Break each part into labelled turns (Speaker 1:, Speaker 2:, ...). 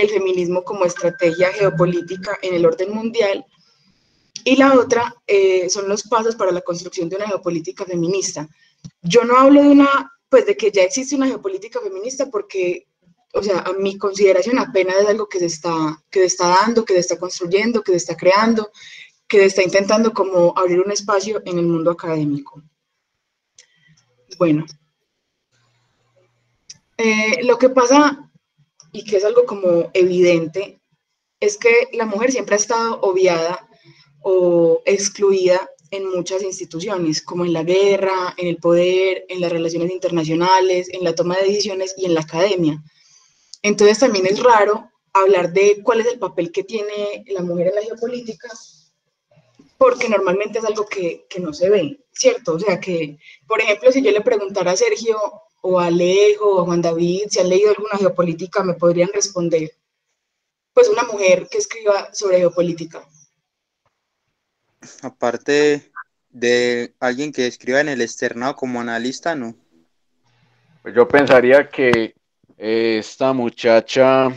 Speaker 1: el feminismo como estrategia geopolítica en el orden mundial, y la otra son los pasos para la construcción de una geopolítica feminista. Yo no hablo de pues de que ya existe una geopolítica feminista porque, o sea, a mi consideración apenas es algo que se está dando, que se está construyendo, que se está creando, que se está intentando como abrir un espacio en el mundo académico. Bueno, lo que pasa, y que es algo como evidente, es que la mujer siempre ha estado obviada o excluida en muchas instituciones, como en la guerra, en el poder, en las relaciones internacionales, en la toma de decisiones y en la academia. Entonces también es raro hablar de cuál es el papel que tiene la mujer en la geopolítica, porque normalmente es algo que no se ve, ¿cierto? O sea que, por ejemplo, si yo le preguntara a Sergio o a Alejo o a Juan David si han leído alguna geopolítica, me podrían responder, pues una mujer que escriba sobre geopolítica.
Speaker 2: Aparte de alguien que escriba en el externado como analista, no.
Speaker 3: Pues yo pensaría que esta muchacha,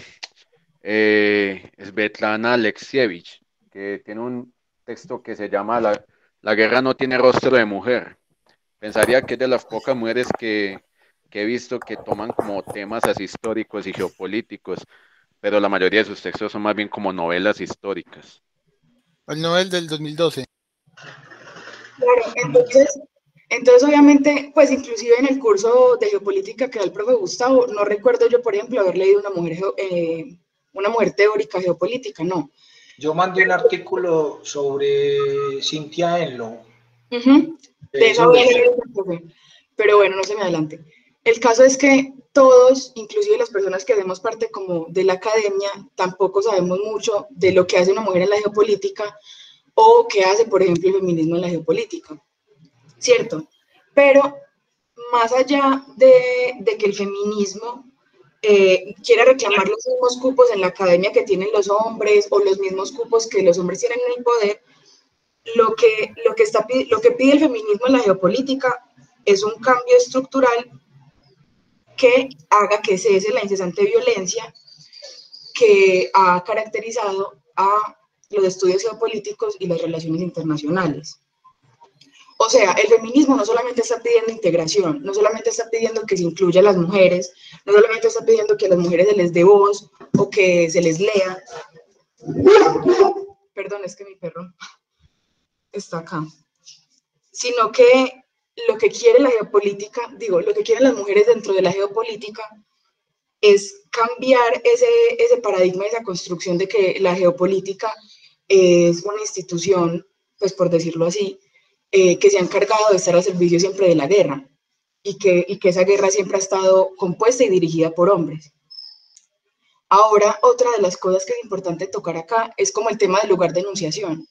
Speaker 3: Svetlana Alexievich, que tiene un texto que se llama La guerra no tiene rostro de mujer. Pensaría que es de las pocas mujeres que he visto que toman como temas así históricos y geopolíticos, pero la mayoría de sus textos son más bien como novelas históricas.
Speaker 4: El Nobel del 2012.
Speaker 1: Claro, entonces obviamente, pues inclusive en el curso de geopolítica que da el profe Gustavo, no recuerdo yo, por ejemplo, haber leído una mujer teórica geopolítica, no.
Speaker 5: Yo mandé un artículo sobre Cynthia Enloe.
Speaker 1: De esa voy a leer, pero bueno, no se me adelante. El caso es que todos, inclusive las personas que hacemos parte como de la academia, tampoco sabemos mucho de lo que hace una mujer en la geopolítica o qué hace, por ejemplo, el feminismo en la geopolítica, ¿cierto? Pero más allá de que el feminismo quiera reclamar los mismos cupos en la academia que tienen los hombres o los mismos cupos que los hombres tienen en el poder, lo que pide el feminismo en la geopolítica es un cambio estructural que haga que cese la incesante violencia que ha caracterizado a los estudios geopolíticos y las relaciones internacionales. O sea, el feminismo no solamente está pidiendo integración, no solamente está pidiendo que se incluya a las mujeres, no solamente está pidiendo que a las mujeres se les dé voz o que se les lea. Perdón, es que mi perro está acá. Sino que lo que quiere la geopolítica, lo que quieren las mujeres dentro de la geopolítica es cambiar ese paradigma, esa construcción de que la geopolítica es una institución, pues por decirlo así, que se ha encargado de estar al servicio siempre de la guerra y que esa guerra siempre ha estado compuesta y dirigida por hombres. Ahora, otra de las cosas que es importante tocar acá es como el tema del lugar de enunciación.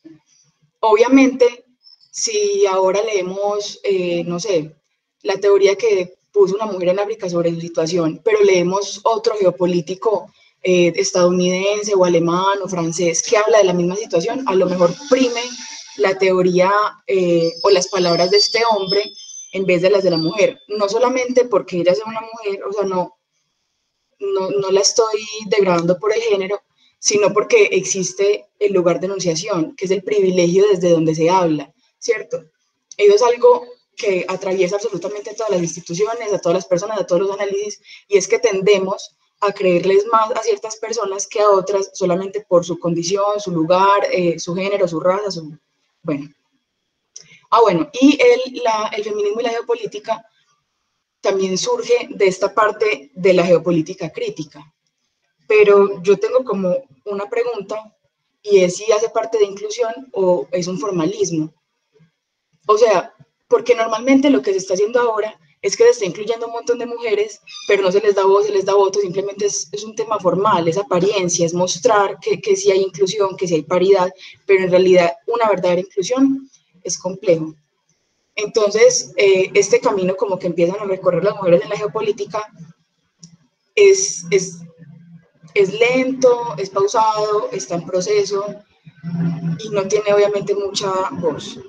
Speaker 1: Obviamente, si ahora leemos, no sé, la teoría que puso una mujer en África sobre su situación, pero leemos otro geopolítico estadounidense o alemán o francés que habla de la misma situación, a lo mejor prime la teoría o las palabras de este hombre en vez de las de la mujer. No solamente porque ella sea una mujer, o sea, no la estoy degradando por el género, sino porque existe el lugar de enunciación, que es el privilegio desde donde se habla, ¿cierto? Eso es algo que atraviesa absolutamente a todas las instituciones, a todas las personas, a todos los análisis, y es que tendemos a creerles más a ciertas personas que a otras solamente por su condición, su lugar, su género, su raza, bueno. Bueno, y el feminismo y la geopolítica también surge de esta parte de la geopolítica crítica. Pero yo tengo como una pregunta y es si hace parte de inclusión o es un formalismo. O sea, porque normalmente lo que se está haciendo ahora es que se está incluyendo un montón de mujeres, pero no se les da voz, se les da voto, simplemente es un tema formal, es apariencia, es mostrar que sí hay inclusión, que sí hay paridad, pero en realidad una verdadera inclusión es complejo. Entonces, este camino como que empiezan a recorrer las mujeres en la geopolítica es lento, es pausado, está en proceso y no tiene obviamente mucha voz.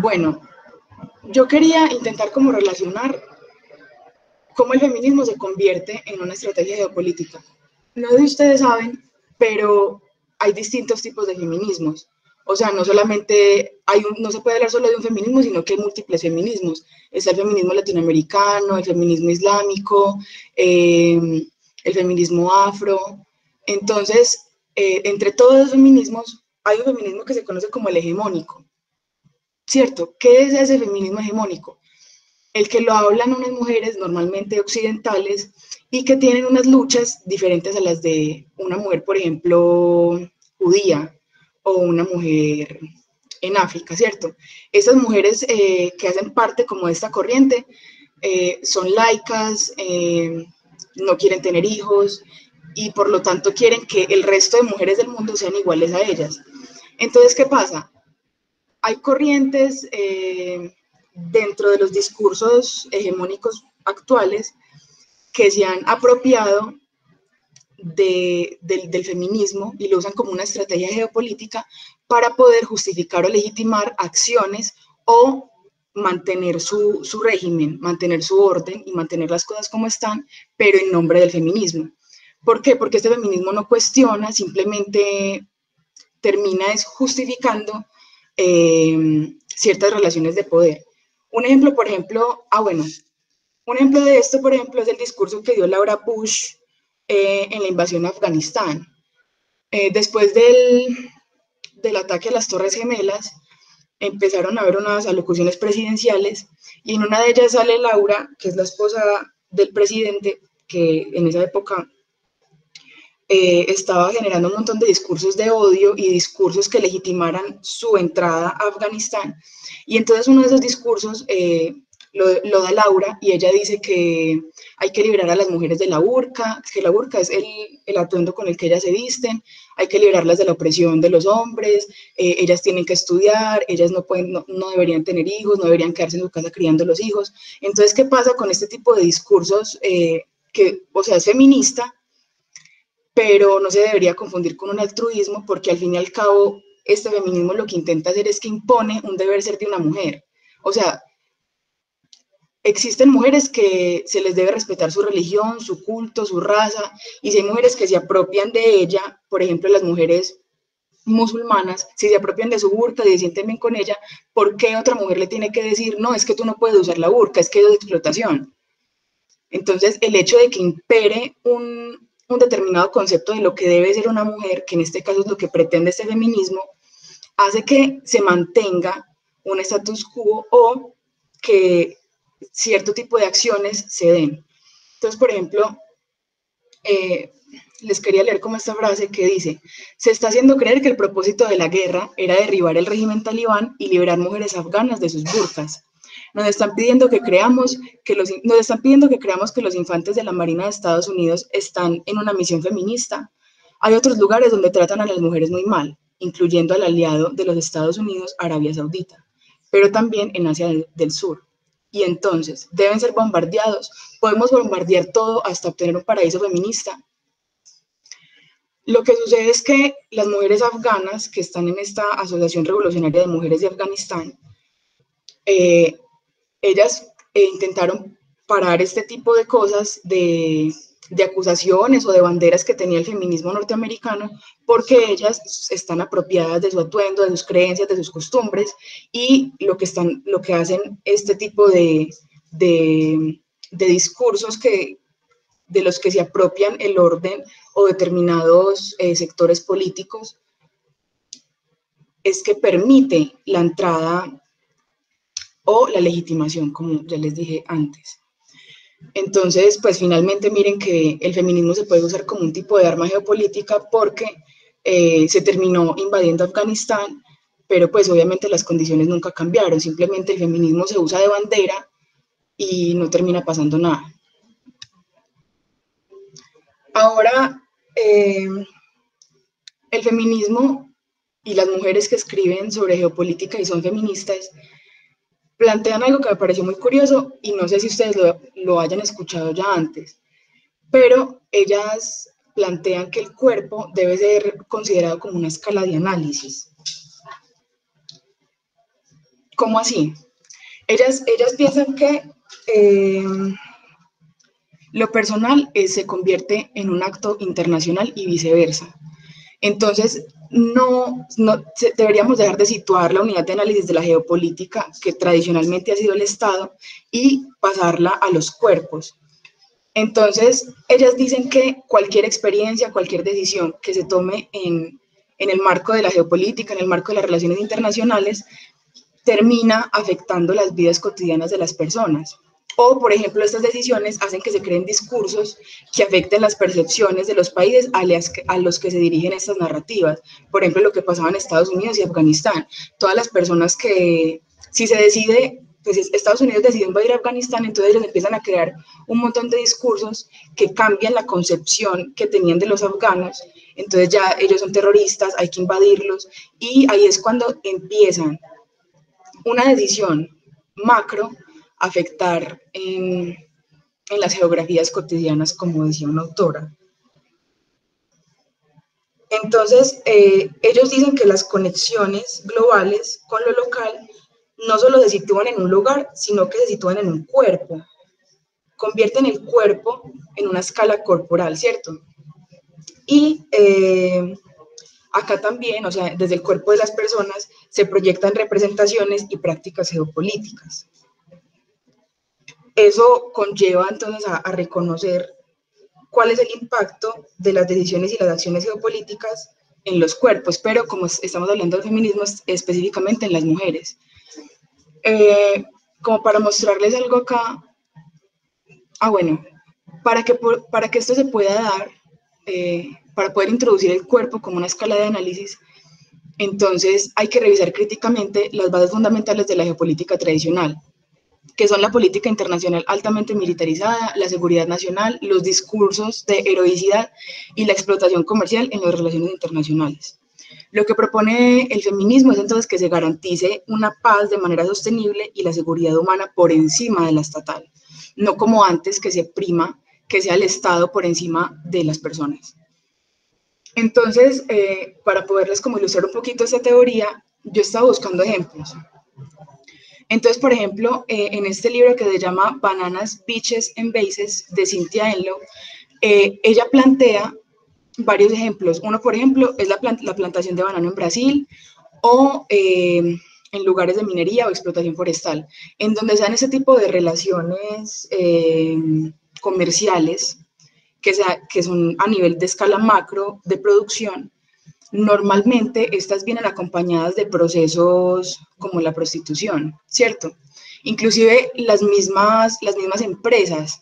Speaker 1: Bueno, yo quería intentar como relacionar cómo el feminismo se convierte en una estrategia geopolítica. No sé si ustedes saben, pero hay distintos tipos de feminismos. O sea, no solamente no se puede hablar solo de un feminismo, sino que hay múltiples feminismos. Está el feminismo latinoamericano, el feminismo islámico, el feminismo afro. Entonces, entre todos los feminismos, hay un feminismo que se conoce como el hegemónico, ¿cierto? ¿Qué es ese feminismo hegemónico? El que lo hablan unas mujeres normalmente occidentales y que tienen unas luchas diferentes a las de una mujer, por ejemplo, judía o una mujer en África, ¿cierto? Estas mujeres que hacen parte como de esta corriente son laicas, no quieren tener hijos y por lo tanto quieren que el resto de mujeres del mundo sean iguales a ellas. Entonces, ¿qué pasa? Hay corrientes dentro de los discursos hegemónicos actuales que se han apropiado del feminismo y lo usan como una estrategia geopolítica para poder justificar o legitimar acciones o mantener su régimen, mantener su orden y mantener las cosas como están, pero en nombre del feminismo. ¿Por qué? Porque este feminismo no cuestiona, simplemente termina justificando ciertas relaciones de poder. Un ejemplo, por ejemplo, un ejemplo de esto, por ejemplo, es el discurso que dio Laura Bush en la invasión a Afganistán. Después del ataque a las Torres Gemelas, empezaron a haber unas alocuciones presidenciales y en una de ellas sale Laura, que es la esposa del presidente, que en esa época estaba generando un montón de discursos de odio y discursos que legitimaran su entrada a Afganistán. Y entonces uno de esos discursos lo da Laura y ella dice que hay que liberar a las mujeres de la burka, que la burka es el atuendo con el que ellas se visten, hay que liberarlas de la opresión de los hombres, ellas tienen que estudiar, ellas no deberían tener hijos, no deberían quedarse en su casa criando los hijos. Entonces, ¿qué pasa con este tipo de discursos que, o sea, es feminista, pero no se debería confundir con un altruismo porque al fin y al cabo este feminismo lo que intenta hacer es que impone un deber ser de una mujer. O sea, existen mujeres que se les debe respetar su religión, su culto, su raza, y si hay mujeres que se apropian de ella, por ejemplo, las mujeres musulmanas, si se apropian de su burka y se sienten bien con ella, ¿por qué otra mujer le tiene que decir, no, es que tú no puedes usar la burka, es que es de explotación? Entonces, el hecho de que impere un determinado concepto de lo que debe ser una mujer, que en este caso es lo que pretende este feminismo, hace que se mantenga un status quo o que cierto tipo de acciones se den. Entonces, por ejemplo, les quería leer como esta frase que dice: se está haciendo creer que el propósito de la guerra era derribar el régimen talibán y liberar mujeres afganas de sus burkas. Nos están pidiendo que creamos que los infantes de la Marina de Estados Unidos están en una misión feminista. Hay otros lugares donde tratan a las mujeres muy mal, incluyendo al aliado de los Estados Unidos, Arabia Saudita, pero también en Asia del Sur. Y entonces, ¿deben ser bombardeados? ¿Podemos bombardear todo hasta obtener un paraíso feminista? Lo que sucede es que las mujeres afganas que están en esta Asociación Revolucionaria de Mujeres de Afganistán, ellas intentaron parar este tipo de cosas, de acusaciones o de banderas que tenía el feminismo norteamericano, porque ellas están apropiadas de su atuendo, de sus creencias, de sus costumbres, y lo que hacen este tipo de discursos de los que se apropian el orden o determinados sectores políticos, es que permite la entrada o la legitimación, como ya les dije antes. Entonces, pues finalmente miren que el feminismo se puede usar como un tipo de arma geopolítica porque se terminó invadiendo Afganistán, pero pues obviamente las condiciones nunca cambiaron, simplemente el feminismo se usa de bandera y no termina pasando nada. Ahora, el feminismo y las mujeres que escriben sobre geopolítica y son feministas plantean algo que me pareció muy curioso y no sé si ustedes lo hayan escuchado ya antes, pero ellas plantean que el cuerpo debe ser considerado como una escala de análisis. ¿Cómo así? Ellas piensan que lo personal se convierte en un acto internacional y viceversa. Entonces, deberíamos dejar de situar la unidad de análisis de la geopolítica, que tradicionalmente ha sido el Estado, y pasarla a los cuerpos. Entonces, ellas dicen que cualquier experiencia, cualquier decisión que se tome en el marco de la geopolítica, en el marco de las relaciones internacionales, termina afectando las vidas cotidianas de las personas. O, por ejemplo, estas decisiones hacen que se creen discursos que afecten las percepciones de los países a los que se dirigen estas narrativas. Por ejemplo, lo que pasaba en Estados Unidos y Afganistán. Todas las personas que, si se decide, pues Estados Unidos decide invadir Afganistán, entonces ellos empiezan a crear un montón de discursos que cambian la concepción que tenían de los afganos. Entonces ya ellos son terroristas, hay que invadirlos, y ahí es cuando empiezan una decisión macro afectar en las geografías cotidianas, como decía una autora. Entonces, ellos dicen que las conexiones globales con lo local no solo se sitúan en un lugar, sino que se sitúan en un cuerpo. Convierten el cuerpo en una escala corporal, ¿cierto? Y acá también, o sea, desde el cuerpo de las personas se proyectan representaciones y prácticas geopolíticas. Eso conlleva entonces a reconocer cuál es el impacto de las decisiones y las acciones geopolíticas en los cuerpos, pero como estamos hablando de feminismo, específicamente en las mujeres. Como para mostrarles algo acá, bueno, para que esto se pueda dar, para poder introducir el cuerpo como una escala de análisis, entonces hay que revisar críticamente las bases fundamentales de la geopolítica tradicional, que son la política internacional altamente militarizada, la seguridad nacional, los discursos de heroicidad y la explotación comercial en las relaciones internacionales. Lo que propone el feminismo es entonces que se garantice una paz de manera sostenible y la seguridad humana por encima de la estatal, no como antes, que se prima que sea el Estado por encima de las personas. Entonces, para poderles como ilustrar un poquito esta teoría, yo estaba buscando ejemplos. Entonces, por ejemplo, en este libro que se llama Bananas, Beaches and Bases, de Cynthia Enloe, ella plantea varios ejemplos. Uno, por ejemplo, es la plantación de banano en Brasil, o en lugares de minería o explotación forestal, en donde se dan ese tipo de relaciones comerciales que son a nivel de escala macro de producción. Normalmente estas vienen acompañadas de procesos como la prostitución, ¿cierto? Inclusive las mismas empresas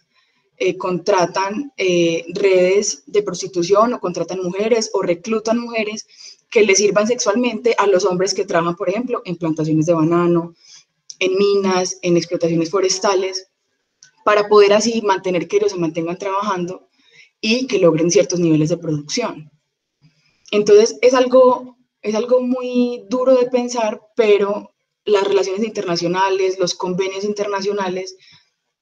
Speaker 1: contratan redes de prostitución, o contratan mujeres o reclutan mujeres que les sirvan sexualmente a los hombres que trabajan, por ejemplo, en plantaciones de banano, en minas, en explotaciones forestales, para poder así mantener que ellos se mantengan trabajando y que logren ciertos niveles de producción. Entonces, es algo muy duro de pensar, pero las relaciones internacionales, los convenios internacionales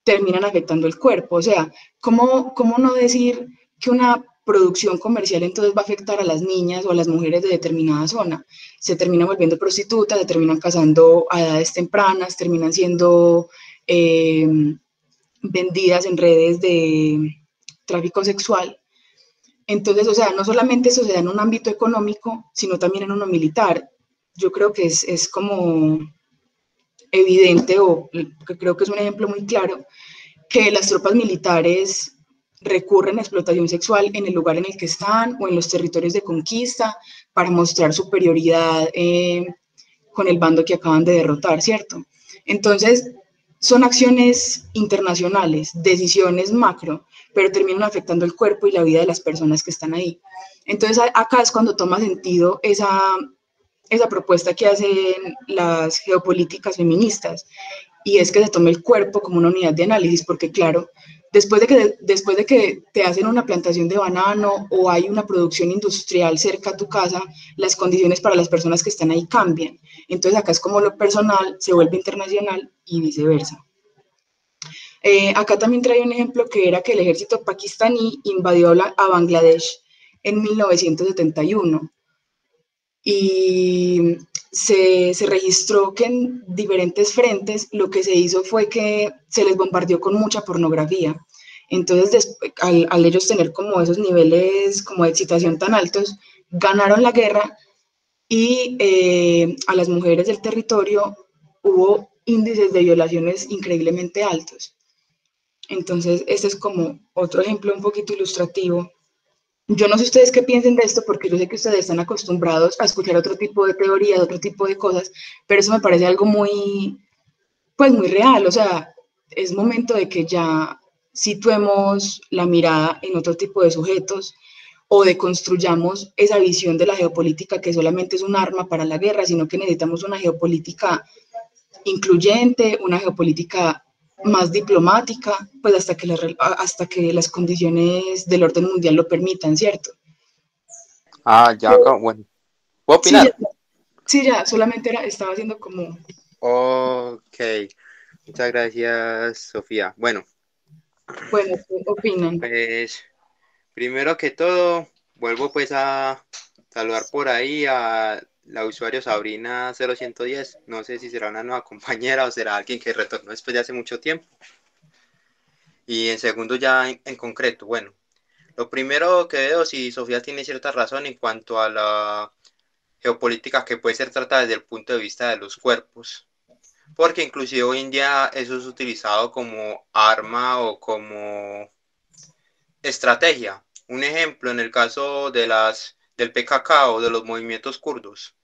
Speaker 1: terminan afectando el cuerpo. O sea, ¿cómo no decir que una producción comercial entonces va a afectar a las niñas o a las mujeres de determinada zona? Se terminan volviendo prostitutas, se terminan casando a edades tempranas, terminan siendo vendidas en redes de tráfico sexual. Entonces, o sea, no solamente eso se da en un ámbito económico, sino también en uno militar. Yo creo que es como evidente, o que creo que es un ejemplo muy claro, que las tropas militares recurren a explotación sexual en el lugar en el que están o en los territorios de conquista para mostrar superioridad con el bando que acaban de derrotar, ¿cierto? Entonces, son acciones internacionales, decisiones macro, pero terminan afectando el cuerpo y la vida de las personas que están ahí. Entonces, acá es cuando toma sentido esa propuesta que hacen las geopolíticas feministas, y es que se tome el cuerpo como una unidad de análisis, porque claro, después de que te hacen una plantación de banano o hay una producción industrial cerca a tu casa, las condiciones para las personas que están ahí cambian. Entonces acá es como lo personal se vuelve internacional y viceversa. Acá también trae un ejemplo, que era que el ejército pakistaní invadió a Bangladesh en 1971. Y se registró que en diferentes frentes lo que se hizo fue que se les bombardeó con mucha pornografía. Entonces, al ellos tener como esos niveles como de excitación tan altos, ganaron la guerra y a las mujeres del territorio hubo índices de violaciones increíblemente altos. Entonces, este es como otro ejemplo un poquito ilustrativo. Yo no sé ustedes qué piensen de esto, porque yo sé que ustedes están acostumbrados a escuchar otro tipo de teorías, otro tipo de cosas, pero eso me parece algo muy, pues muy real. O sea, es momento de que ya situemos la mirada en otro tipo de sujetos o deconstruyamos esa visión de la geopolítica que solamente es un arma para la guerra, sino que necesitamos una geopolítica incluyente, una geopolítica más diplomática, pues hasta que las condiciones del orden mundial lo permitan, ¿cierto?
Speaker 2: Ya, bueno. ¿Puedo
Speaker 1: Sí,
Speaker 2: opinar?
Speaker 1: sí, ya solamente estaba haciendo como...
Speaker 2: Ok, muchas gracias, Sofía. Bueno,
Speaker 1: Bueno, ¿qué opinan?
Speaker 2: pues primero que todo, vuelvo pues a saludar por ahí a la usuario Sabrina 0110. No sé si será una nueva compañera o será alguien que retornó después de hace mucho tiempo. Y en segundo ya en concreto, bueno, lo primero que veo, si Sofía tiene cierta razón en cuanto a la geopolítica que puede ser tratada desde el punto de vista de los cuerpos, porque inclusive hoy en día eso es utilizado como arma o como estrategia. Un ejemplo en el caso de del PKK o de los movimientos kurdos,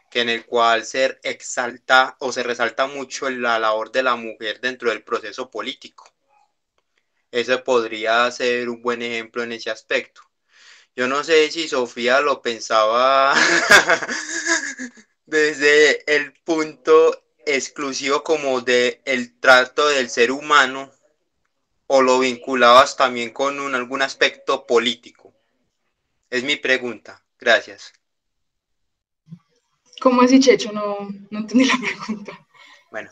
Speaker 2: que en el cual se exalta o se resalta mucho la labor de la mujer dentro del proceso político. Ese podría ser un buen ejemplo en ese aspecto. Yo no sé si Sofía lo pensaba desde el punto exclusivo como de el trato del ser humano o lo vinculabas también con algún aspecto político. Es mi pregunta. Gracias.
Speaker 1: ¿Cómo así, Checho? No entendí la pregunta.
Speaker 2: Bueno,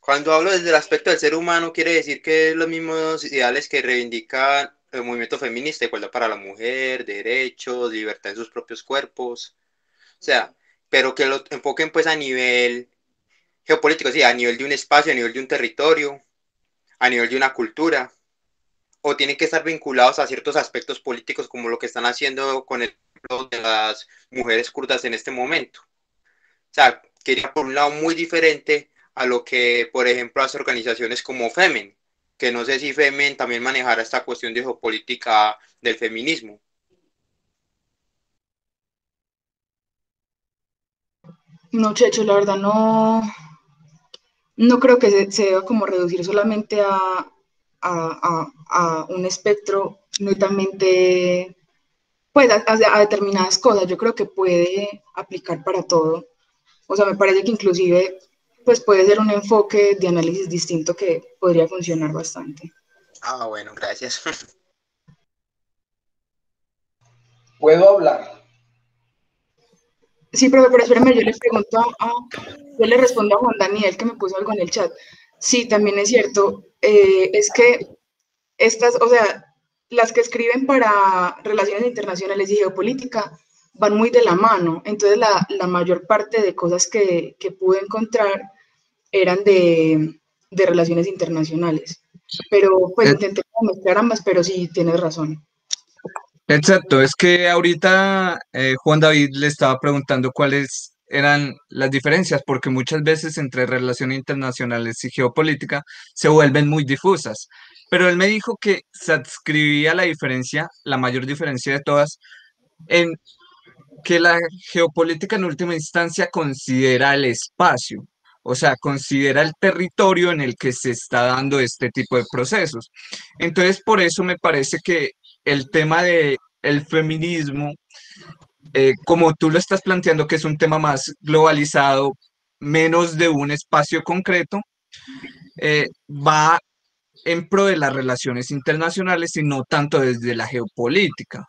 Speaker 2: cuando hablo desde el aspecto del ser humano, quiere decir que los mismos ideales que reivindica el movimiento feminista, igualdad para la mujer, derechos, libertad en sus propios cuerpos, o sea, pero que lo enfoquen pues a nivel geopolítico, sí, a nivel de un espacio, a nivel de un territorio, a nivel de una cultura, o tienen que estar vinculados a ciertos aspectos políticos como lo que están haciendo con el de las mujeres kurdas en este momento. O sea, quería por un lado muy diferente a lo que, por ejemplo, hace organizaciones como Femen, que no sé si Femen también manejará esta cuestión de geopolítica del feminismo.
Speaker 1: No, Checho, la verdad no creo que se deba como reducir solamente a un espectro netamente, pues a determinadas cosas. Yo creo que puede aplicar para todo. O sea, me parece que inclusive pues puede ser un enfoque de análisis distinto que podría funcionar bastante.
Speaker 2: Bueno, gracias.
Speaker 5: ¿Puedo hablar?
Speaker 1: Sí, profe, pero espérame, yo le respondo a Juan Daniel que me puso algo en el chat. Sí, también es cierto. Es que o sea, las que escriben para relaciones internacionales y geopolítica van muy de la mano. Entonces, la mayor parte de cosas que pude encontrar eran de relaciones internacionales. Pero pues intenté mezclar ambas, pero sí, tienes razón.
Speaker 6: Exacto, es que ahorita Juan David le estaba preguntando cuáles eran las diferencias, porque muchas veces entre relaciones internacionales y geopolítica se vuelven muy difusas. Pero él me dijo que se adscribía la diferencia, la mayor diferencia de todas, en que la geopolítica en última instancia considera el espacio, o sea, considera el territorio en el que se está dando este tipo de procesos. Entonces, por eso me parece que el tema de el feminismo, como tú lo estás planteando, que es un tema más globalizado, menos de un espacio concreto, va en pro de las relaciones internacionales y no tanto desde la geopolítica.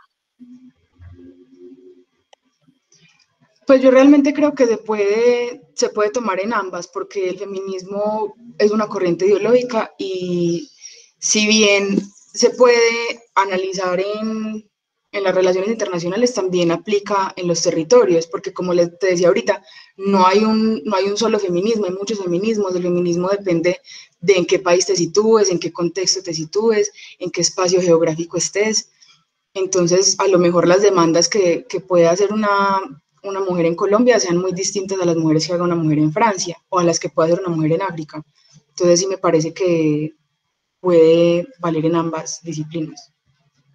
Speaker 1: Pues yo realmente creo que se puede tomar en ambas, porque el feminismo es una corriente ideológica y si bien se puede analizar en las relaciones internacionales también aplica en los territorios, porque como te decía ahorita, no hay un solo feminismo, hay muchos feminismos. El feminismo depende de en qué país te sitúes, en qué contexto te sitúes, en qué espacio geográfico estés. Entonces, a lo mejor las demandas que puede hacer una mujer en Colombia sean muy distintas a las mujeres que haga una mujer en Francia o a las que puede hacer una mujer en África. Entonces, sí me parece que puede valer en ambas disciplinas.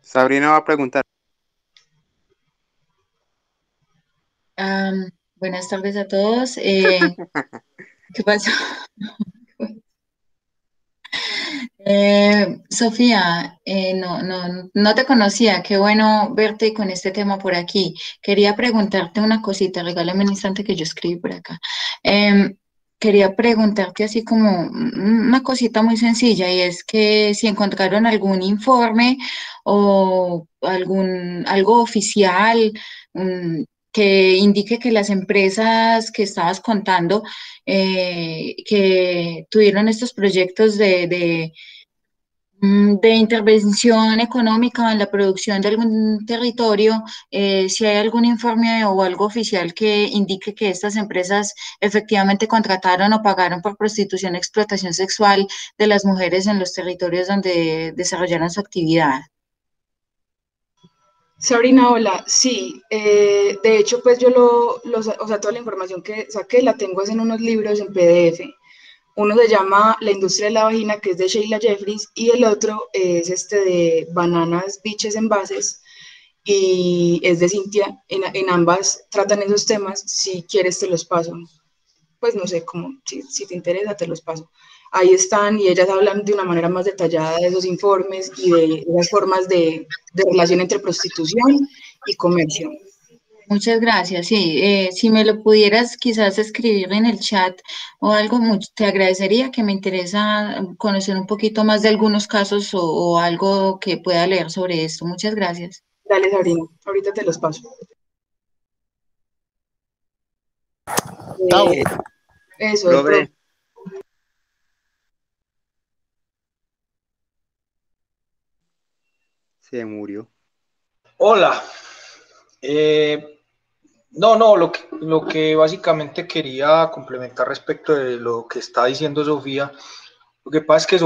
Speaker 2: Sabrina va a preguntar.
Speaker 7: Buenas tardes a todos. ¿Qué pasó? Sofía, no te conocía. Qué bueno verte con este tema por aquí. Quería preguntarte una cosita. Regálame un instante que yo escribí por acá. Quería preguntarte así como una cosita muy sencilla, y es que si encontraron algún informe o algo oficial, que indique que las empresas que estabas contando, que tuvieron estos proyectos de intervención económica en la producción de algún territorio, si hay algún informe o algo oficial que indique que estas empresas efectivamente contrataron o pagaron por prostitución y explotación sexual de las mujeres en los territorios donde desarrollaron su actividad.
Speaker 1: Sabrina, hola, sí, de hecho, pues yo o sea, toda la información que saqué la tengo en unos libros en PDF. Uno se llama La industria de la vagina, que es de Sheila Jeffries, y el otro es de Bananas, Biches, Envases, y es de Cintia. En ambas tratan esos temas. Si quieres te los paso. Pues no sé, cómo, si te interesa te los paso. Ahí están, y ellas hablan de una manera más detallada de esos informes y de las formas de relación entre prostitución y comercio.
Speaker 7: Muchas gracias. Sí, si me lo pudieras quizás escribir en el chat o algo, te agradecería, que me interesa conocer un poquito más de algunos casos o algo que pueda leer sobre esto. Muchas gracias.
Speaker 1: Dale, Sabrina, ahorita te los paso. Eso,
Speaker 2: Profe. Se murió.
Speaker 5: Hola. No, lo que básicamente quería complementar respecto de lo que está diciendo Sofía, lo que pasa es que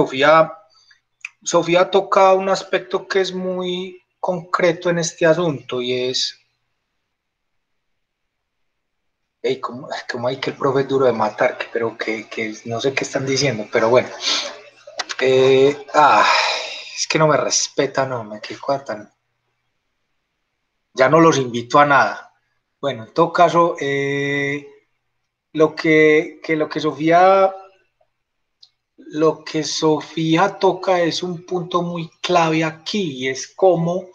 Speaker 5: Sofía toca un aspecto que es muy concreto en este asunto, y es, ¿cómo hay que el profe es duro de matar? Pero que no sé qué están diciendo, pero bueno. Es que no me respetan, no me cuartan. Ya no los invito a nada. Bueno, en todo caso, lo que Sofía toca es un punto muy clave aquí, y es cómo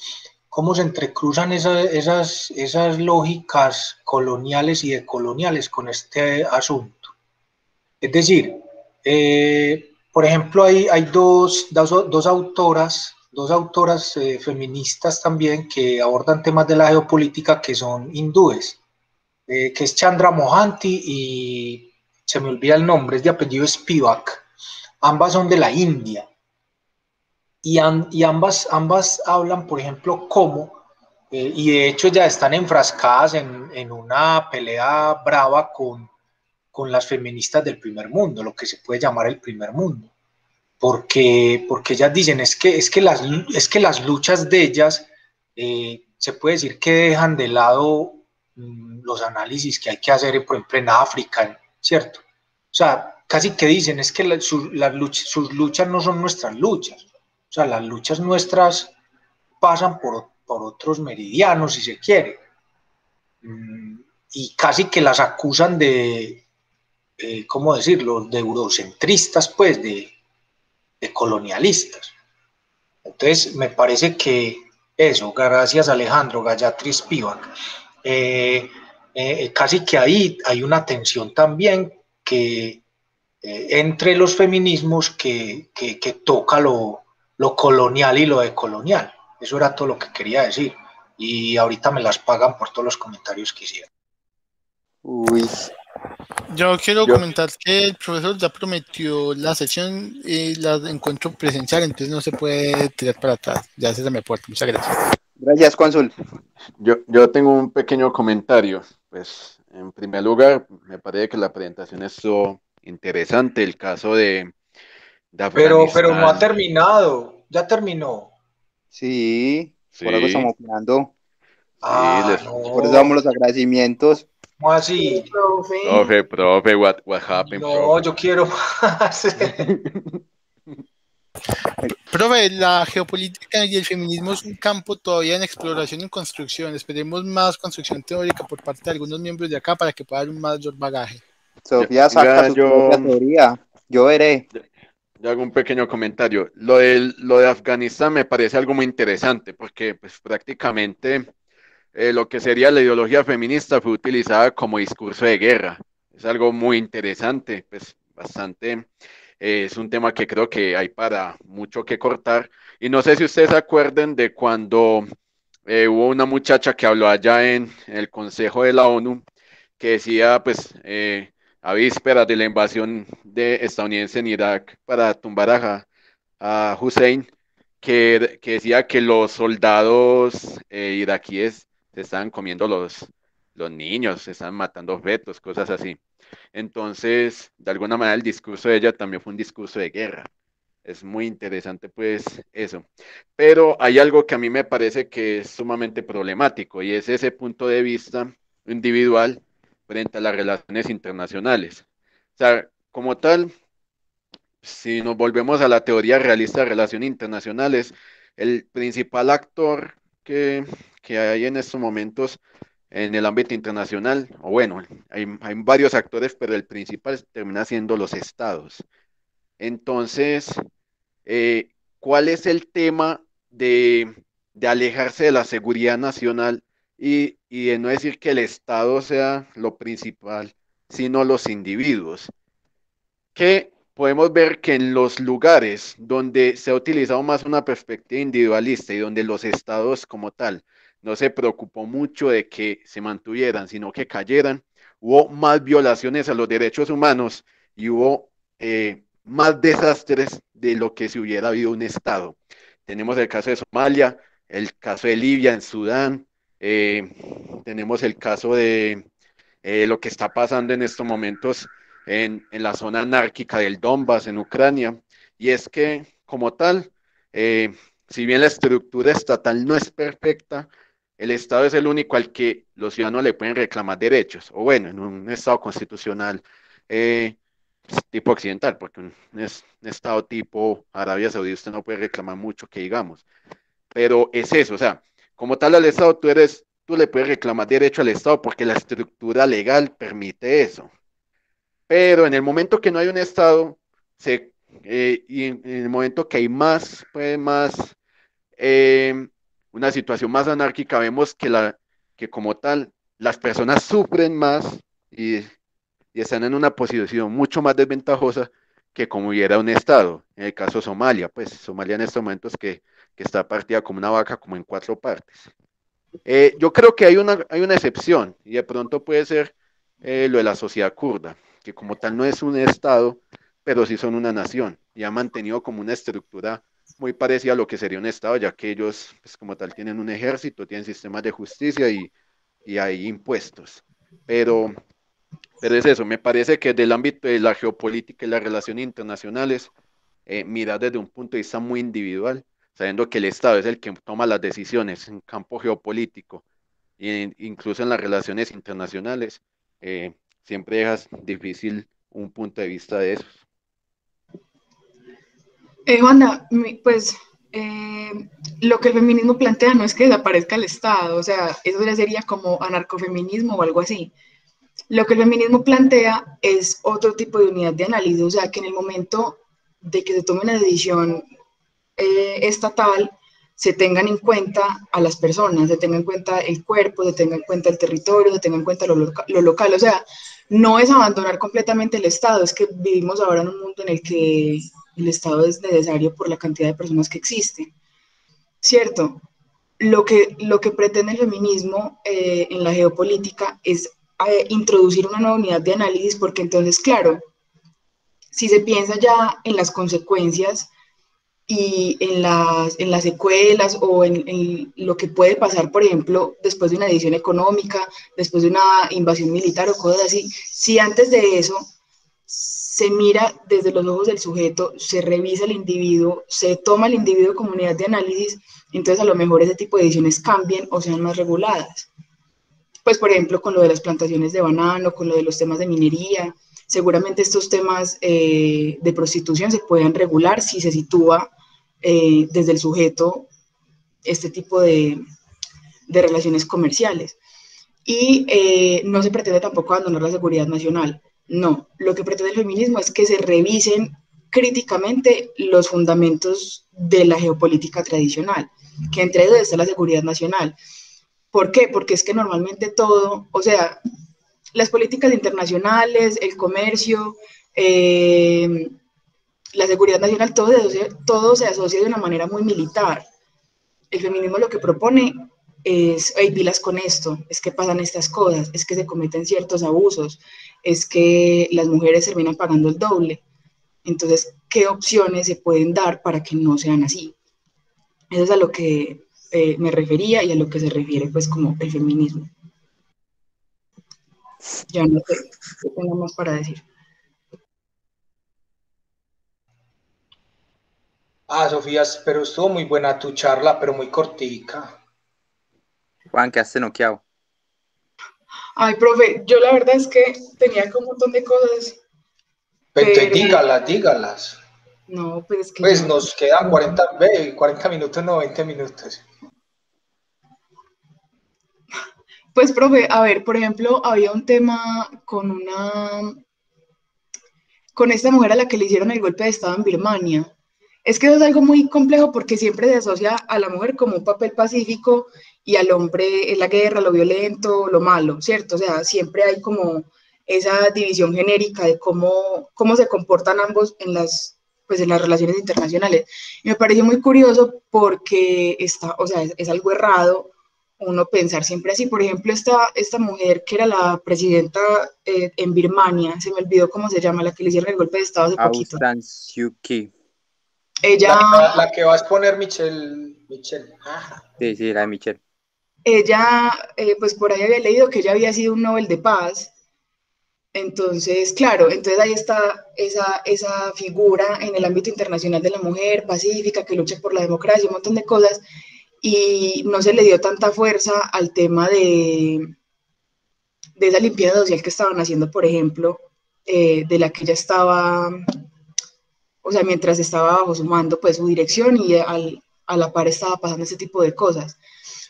Speaker 5: se entrecruzan esas lógicas coloniales y decoloniales con este asunto. Es decir, por ejemplo, hay dos autoras feministas también que abordan temas de la geopolítica, que son hindúes, que es Chandra Mohanty y se me olvida el nombre, es de apellido Spivak. Ambas son de la India, y ambas hablan, por ejemplo, cómo, y de hecho ya están enfrascadas en una pelea brava con las feministas del primer mundo, lo que se puede llamar el primer mundo, porque ellas dicen es que las luchas de ellas, se puede decir que dejan de lado los análisis que hay que hacer, por ejemplo, en África, ¿cierto? O sea, casi que dicen es que sus luchas no son nuestras luchas, o sea, las luchas nuestras pasan por otros meridianos, si se quiere, y casi que las acusan de, ¿cómo decirlo?, de eurocentristas, pues, de colonialistas. Entonces, me parece que eso, gracias Alejandro, Gayatri Spivak, casi que ahí hay una tensión también que entre los feminismos que toca lo colonial y lo decolonial. Eso era todo lo que quería decir, y ahorita me las pagan por todos los comentarios que hicieron.
Speaker 2: Uy.
Speaker 4: Yo quiero comentar que el profesor ya prometió la sesión y la encuentro presencial, entonces no se puede tirar para atrás. Ya se me puerta. Muchas gracias.
Speaker 2: Gracias, cónsul.
Speaker 3: Yo tengo un pequeño comentario. Pues, en primer lugar, me parece que la presentación estuvo interesante. El caso de
Speaker 5: Pero no ha
Speaker 3: Afganistán.
Speaker 5: terminado, ya terminó.
Speaker 2: Sí, por algo
Speaker 3: Sí,
Speaker 2: estamos opinando.
Speaker 3: sí,
Speaker 5: Ah,
Speaker 3: les.
Speaker 2: Por eso damos
Speaker 5: no,
Speaker 2: los agradecimientos.
Speaker 5: ¿cómo así?
Speaker 1: Profe,
Speaker 3: Profe, what happened,
Speaker 5: No,
Speaker 3: profe?
Speaker 5: yo quiero más.
Speaker 4: Profe, la geopolítica y el feminismo es un campo todavía en exploración y en construcción. Esperemos más construcción teórica por parte de algunos miembros de acá para que pueda dar un mayor bagaje.
Speaker 2: Sofía saca
Speaker 3: Venga,
Speaker 2: su propia teoría. Yo veré.
Speaker 3: yo hago un pequeño comentario. Lo de Afganistán me parece algo muy interesante porque pues, prácticamente lo que sería la ideología feminista fue utilizada como discurso de guerra. Es algo muy interesante, pues bastante. Es un tema que creo que hay para mucho que cortar. Y no sé si ustedes se acuerden de cuando hubo una muchacha que habló allá en el Consejo de la ONU que decía, pues, a vísperas de la invasión estadounidense en Irak para tumbar a Hussein, que decía que los soldados iraquíes se estaban comiendo los niños, se estaban matando fetos, cosas así. Entonces, de alguna manera, el discurso de ella también fue un discurso de guerra. Es muy interesante, pues, eso. Pero hay algo que a mí me parece que es sumamente problemático y es ese punto de vista individual frente a las relaciones internacionales. O sea, como tal, si nos volvemos a la teoría realista de relaciones internacionales, el principal actor que hay en estos momentos en el ámbito internacional, o bueno, hay varios actores, pero el principal termina siendo los estados. Entonces, ¿cuál es el tema de alejarse de la seguridad nacional y de no decir que el Estado sea lo principal, sino los individuos? Que podemos ver que en los lugares donde se ha utilizado más una perspectiva individualista y donde los estados como tal no se preocupó mucho de que se mantuvieran, sino que cayeran, hubo más violaciones a los derechos humanos y hubo más desastres de lo que si hubiera habido un estado. Tenemos el caso de Somalia, el caso de Libia en Sudán, tenemos el caso de lo que está pasando en estos momentos en la zona anárquica del Donbass, en Ucrania, y es que como tal, si bien la estructura estatal no es perfecta, el Estado es el único al que los ciudadanos le pueden reclamar derechos, o bueno, en un Estado constitucional eh, tipo occidental, porque un Estado tipo Arabia Saudí usted no puede reclamar mucho que digamos, pero es eso, o sea, como tal al Estado tú le puedes reclamar derecho al Estado porque la estructura legal permite eso. Pero en el momento que no hay un Estado, y en el momento que hay más, pues más, eh, una situación más anárquica, vemos que como tal las personas sufren más y, y están en una posición mucho más desventajosa que como hubiera un Estado. En el caso de Somalia, pues Somalia en estos momentos que está partida como una vaca, como en 4 partes. Yo creo que hay una excepción y de pronto puede ser lo de la sociedad kurda, que como tal no es un Estado, pero sí son una nación y ha mantenido como una estructura muy parecida a lo que sería un Estado, ya que ellos pues, como tal tienen un ejército, tienen sistemas de justicia y hay impuestos. Pero, pero es eso, me parece que del ámbito de la geopolítica y las relaciones internacionales, mirar desde un punto de vista muy individual, sabiendo que el Estado es el que toma las decisiones en campo geopolítico e incluso en las relaciones internacionales, siempre dejas difícil un punto de vista de esos.
Speaker 1: Juana, pues lo que el feminismo plantea no es que desaparezca el Estado, o sea, eso ya sería como anarcofeminismo o algo así. Lo que el feminismo plantea es otro tipo de unidad de análisis, o sea, que en el momento de que se tome una decisión estatal, se tengan en cuenta a las personas, se tenga en cuenta el cuerpo, se tenga en cuenta el territorio, se tenga en cuenta lo local, o sea, no es abandonar completamente el Estado, es que vivimos ahora en un mundo en el que el Estado es necesario por la cantidad de personas que existen, ¿cierto? Lo que pretende el feminismo en la geopolítica es introducir una nueva unidad de análisis, porque entonces, claro, si se piensa ya en las consecuencias y en las secuelas o en lo que puede pasar, por ejemplo, después de una división económica, después de una invasión militar o cosas así, si antes de eso se mira desde los ojos del sujeto, se revisa el individuo, se toma el individuo como unidad de análisis, entonces a lo mejor ese tipo de decisiones cambien o sean más reguladas. Pues por ejemplo con lo de las plantaciones de banano, con lo de los temas de minería, seguramente estos temas de prostitución se pueden regular si se sitúa desde el sujeto este tipo de relaciones comerciales. Y no se pretende tampoco abandonar la seguridad nacional. No, lo que pretende el feminismo es que se revisen críticamente los fundamentos de la geopolítica tradicional, que entre ellos está la seguridad nacional. ¿Por qué? Porque es que normalmente todo, o sea, las políticas internacionales, el comercio, la seguridad nacional, todo se asocia de una manera muy militar. El feminismo lo que propone es, hey, pilas con esto, es que pasan estas cosas, es que se cometen ciertos abusos, es que las mujeres terminan pagando el doble. Entonces, ¿qué opciones se pueden dar para que no sean así? Eso es a lo que me refería y a lo que se refiere pues como el feminismo. Ya no sé qué tengo más para decir.
Speaker 5: Sofía, pero estuvo muy buena tu charla, pero muy cortica.
Speaker 2: Juan, quedaste noqueado.
Speaker 1: Ay, profe, yo la verdad es que tenía como un montón de cosas.
Speaker 5: Entonces dígalas.
Speaker 1: No, pues es que
Speaker 5: pues
Speaker 1: ya...
Speaker 5: nos quedan 40 minutos, no 20 minutos.
Speaker 1: Pues, profe, a ver, por ejemplo, había un tema con esta mujer a la que le hicieron el golpe de Estado en Birmania. Es que eso es algo muy complejo porque siempre se asocia a la mujer como un papel pacífico y al hombre en la guerra, lo violento, lo malo, ¿cierto? O sea, siempre hay como esa división genérica de cómo se comportan ambos pues en las relaciones internacionales. Y me pareció muy curioso porque o sea, es algo errado uno pensar siempre así. Por ejemplo, esta mujer que era la presidenta en Birmania, se me olvidó cómo se llama, la que le hicieron el golpe de Estado hace
Speaker 2: Aung
Speaker 1: poquito.
Speaker 2: San Suu Kyi.
Speaker 1: Ella...
Speaker 5: La que vas a poner Michelle.
Speaker 2: Sí, la de Michelle.
Speaker 1: Ella, pues por ahí había leído que ella había sido un Nobel de Paz. Entonces, claro, entonces ahí está esa figura en el ámbito internacional de la mujer pacífica que lucha por la democracia, un montón de cosas, y no se le dio tanta fuerza al tema de esa limpieza social que estaban haciendo, por ejemplo, de la que ella estaba, o sea, mientras estaba bajo su mando, pues su dirección y a la par estaba pasando ese tipo de cosas.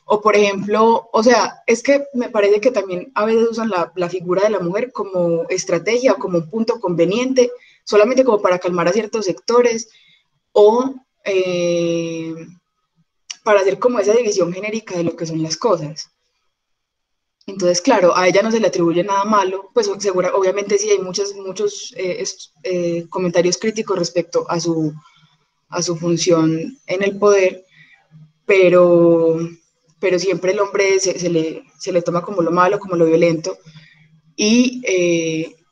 Speaker 1: O por ejemplo, o sea, es que me parece que también a veces usan la figura de la mujer como estrategia o como un punto conveniente, solamente como para calmar a ciertos sectores o para hacer como esa división genérica de lo que son las cosas. Entonces, claro, a ella no se le atribuye nada malo, pues obviamente sí hay muchos comentarios críticos respecto a su función en el poder, pero siempre el hombre se le toma como lo malo, como lo violento, y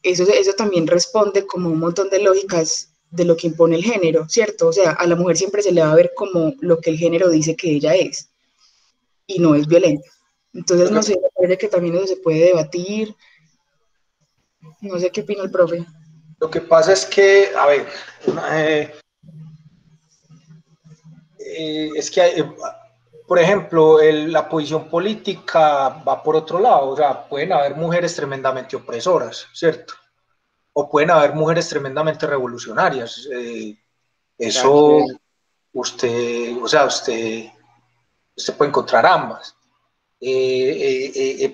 Speaker 1: eso también responde como un montón de lógicas de lo que impone el género, ¿cierto? O sea, a la mujer siempre se le va a ver como lo que el género dice que ella es, y no es violenta. Entonces, no sé, me parece que también eso se puede debatir. No sé qué opina el profe.
Speaker 5: Lo que pasa es que, a ver, es que, por ejemplo, la posición política va por otro lado. O sea, pueden haber mujeres tremendamente opresoras, ¿cierto? O pueden haber mujeres tremendamente revolucionarias. Eso, usted puede encontrar ambas.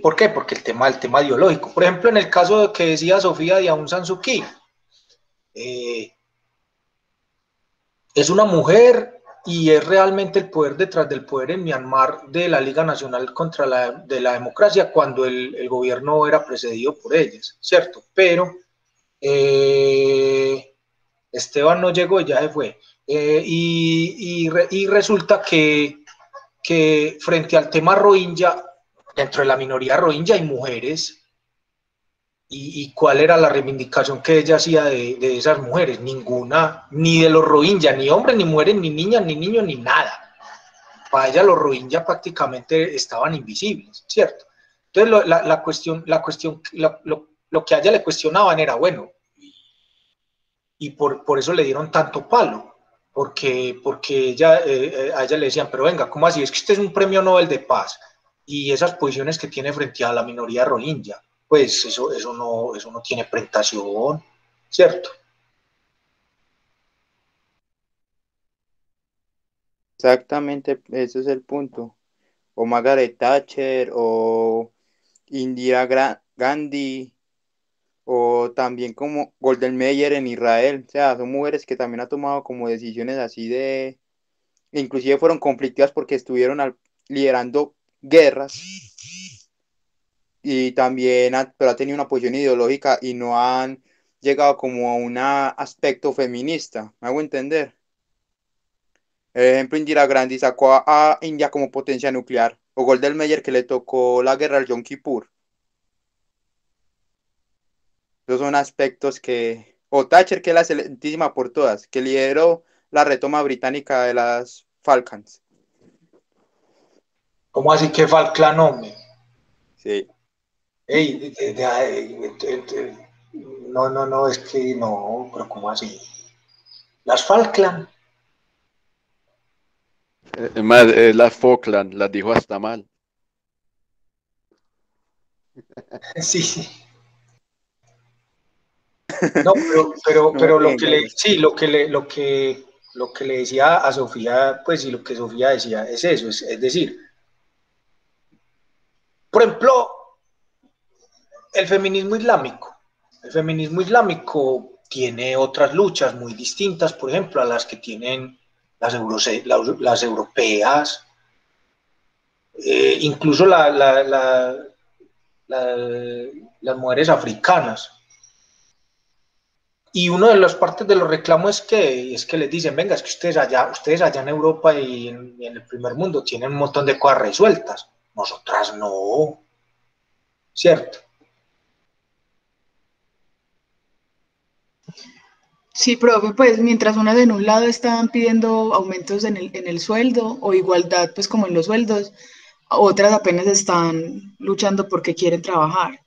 Speaker 5: ¿Por qué? Porque el tema ideológico. Por ejemplo, en el caso de que decía Sofía de Aung San Suu Kyi, es una mujer y es realmente el poder detrás del poder en Myanmar de la Liga Nacional contra la Democracia cuando el gobierno era precedido por ellas, ¿cierto? Pero Esteban no llegó y ya se fue. Y resulta que frente al tema Rohingya, dentro de la minoría Rohingya hay mujeres ¿Y cuál era la reivindicación que ella hacía de esas mujeres? Ninguna, ni de los Rohingya, ni hombres, ni mujeres, ni niñas, ni niños, ni nada. Para ella los Rohingya prácticamente estaban invisibles, ¿cierto? Entonces lo que a ella le cuestionaban era, bueno, y por eso le dieron tanto palo, porque a ella le decían, pero venga, ¿cómo así? Es que usted es un premio Nobel de Paz, y esas posiciones que tiene frente a la minoría Rohingya, pues eso no tiene presentación, ¿cierto?
Speaker 2: Exactamente, ese es el punto. O Margaret Thatcher, o Gandhi, o también como Golden Meir en Israel. O sea, son mujeres que también han tomado como decisiones así de, inclusive fueron conflictivas porque estuvieron liderando guerras y también pero ha tenido una posición ideológica y no han llegado como a un aspecto feminista. ¿Me hago entender? Por ejemplo, Indira Gandhi sacó a India como potencia nuclear, o Golda Meir que le tocó la guerra del Yom Kippur. Esos son aspectos que... O Thatcher, que es la excelentísima por todas, que lideró la retoma británica de las Falklands.
Speaker 5: ¿Cómo así que Falkland, hombre?
Speaker 2: Sí.
Speaker 5: Ey, no, es que no, pero ¿cómo así? Las Falkland.
Speaker 3: Es más, es la Falkland, las dijo hasta mal.
Speaker 5: Sí, sí. No, pero lo que le, sí, lo que le decía a Sofía, pues, y lo que Sofía decía es eso, es decir, por ejemplo, el feminismo islámico. El feminismo islámico tiene otras luchas muy distintas, por ejemplo, a las que tienen las europeas, incluso las mujeres africanas. Y una de las partes de los reclamos es que les dicen, venga, es que ustedes allá en Europa y en el primer mundo tienen un montón de cosas resueltas. Nosotras no, ¿cierto?
Speaker 1: Sí, profe, pues mientras unas en un lado están pidiendo aumentos en el sueldo o igualdad, pues como en los sueldos, otras apenas están luchando porque quieren trabajar.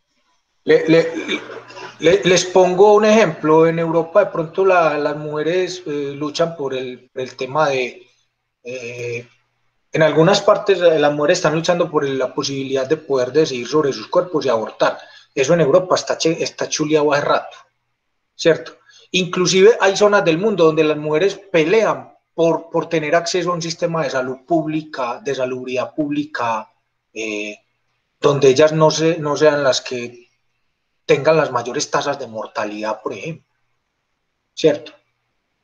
Speaker 5: Les pongo un ejemplo. En Europa de pronto las mujeres luchan por el tema de... en algunas partes las mujeres están luchando por la posibilidad de poder decidir sobre sus cuerpos y abortar. Eso en Europa está chuleado hace rato, ¿cierto? Inclusive hay zonas del mundo donde las mujeres pelean por tener acceso a un sistema de salud pública, de salubridad pública, donde ellas no sean las que tengan las mayores tasas de mortalidad, por ejemplo, ¿cierto?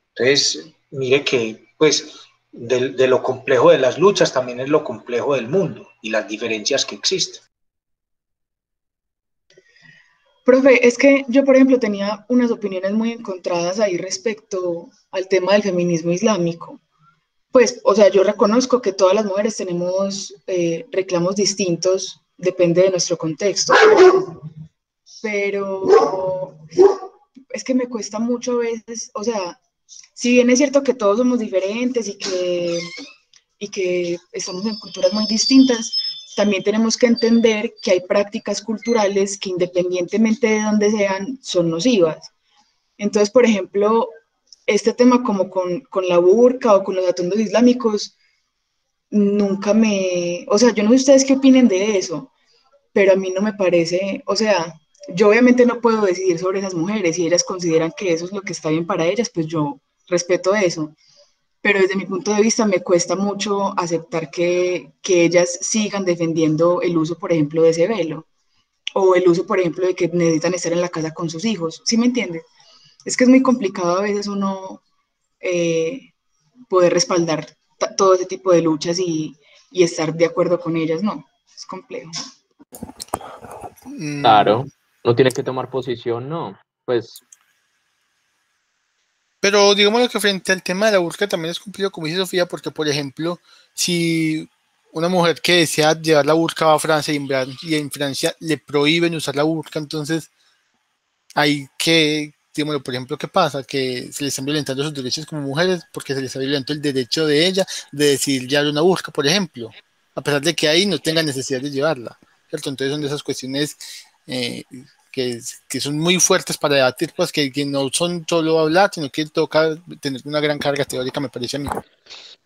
Speaker 5: Entonces, mire que, pues, de lo complejo de las luchas también es lo complejo del mundo y las diferencias que existen.
Speaker 1: Profe, es que yo, por ejemplo, tenía unas opiniones muy encontradas ahí respecto al tema del feminismo islámico. Pues, o sea, yo reconozco que todas las mujeres tenemos reclamos distintos, depende de nuestro contexto, pero es que me cuesta mucho a veces, o sea, si bien es cierto que todos somos diferentes y que estamos en culturas muy distintas, también tenemos que entender que hay prácticas culturales que independientemente de dónde sean, son nocivas. Entonces, por ejemplo, este tema como con la burka o con los atuendos islámicos, nunca o sea, yo no sé ustedes qué opinen de eso, pero a mí no me parece, o sea, yo obviamente no puedo decidir sobre esas mujeres, si ellas consideran que eso es lo que está bien para ellas, pues yo respeto eso, pero desde mi punto de vista me cuesta mucho aceptar que ellas sigan defendiendo el uso, por ejemplo, de ese velo, o el uso, por ejemplo, de que necesitan estar en la casa con sus hijos, ¿sí me entiendes? Es que es muy complicado a veces uno poder respaldar todo ese tipo de luchas y estar de acuerdo con ellas, no, es complejo.
Speaker 8: Claro, no tiene que tomar posición, no, pues.
Speaker 4: Pero digamos que frente al tema de la burka también es cumplido, como dice Sofía, porque por ejemplo, si una mujer que desea llevar la burka va a Francia y en Francia le prohíben usar la burka, entonces hay que, digámoslo, por ejemplo, ¿qué pasa? Que se les están violentando sus derechos como mujeres porque se les está violentando el derecho de ella de decidir llevar una burka, por ejemplo, a pesar de que ahí no tenga necesidad de llevarla, ¿cierto? Entonces son de esas cuestiones eh, que son muy fuertes para debatir, pues que no son solo hablar, sino que toca tener una gran carga teórica, me parece a mí.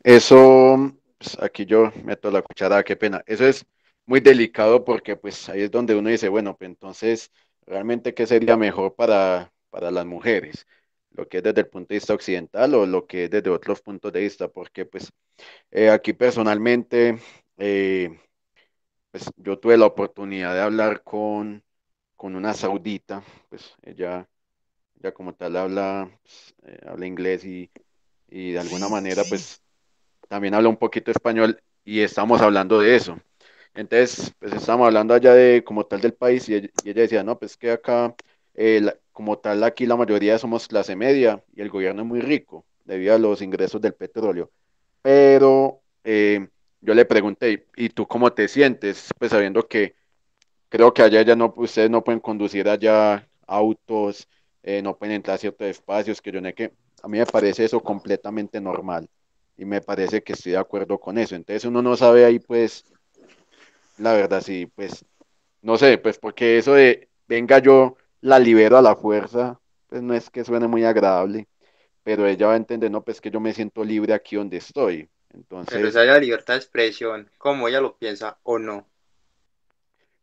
Speaker 3: Eso, pues, aquí yo meto la cuchara, qué pena. Eso es muy delicado porque pues ahí es donde uno dice, bueno, pues entonces, realmente, ¿qué sería mejor para las mujeres? Lo que es desde el punto de vista occidental o lo que es desde otros puntos de vista, porque pues aquí personalmente, eh, pues yo tuve la oportunidad de hablar con una saudita, pues ella como tal habla, pues, habla inglés y de alguna manera pues también habla un poquito español y estamos hablando de eso. Entonces, pues estamos hablando allá de como tal del país y ella decía, no, pues que acá, como tal, aquí la mayoría somos clase media y el gobierno es muy rico debido a los ingresos del petróleo. Pero yo le pregunté, ¿y tú cómo te sientes? Pues sabiendo que creo que allá ya no, ustedes no pueden conducir allá autos, no pueden entrar a ciertos espacios, que yo no sé qué. A mí me parece eso completamente normal y me parece que estoy de acuerdo con eso. Entonces uno no sabe ahí, pues, la verdad, sí, pues, no sé, pues porque eso de venga yo la libero a la fuerza, pues no es que suene muy agradable, pero ella va a entender, no, pues que yo me siento libre aquí donde estoy.
Speaker 2: Pero
Speaker 3: Entonces,
Speaker 2: esa es la libertad de expresión, como ella lo piensa o no.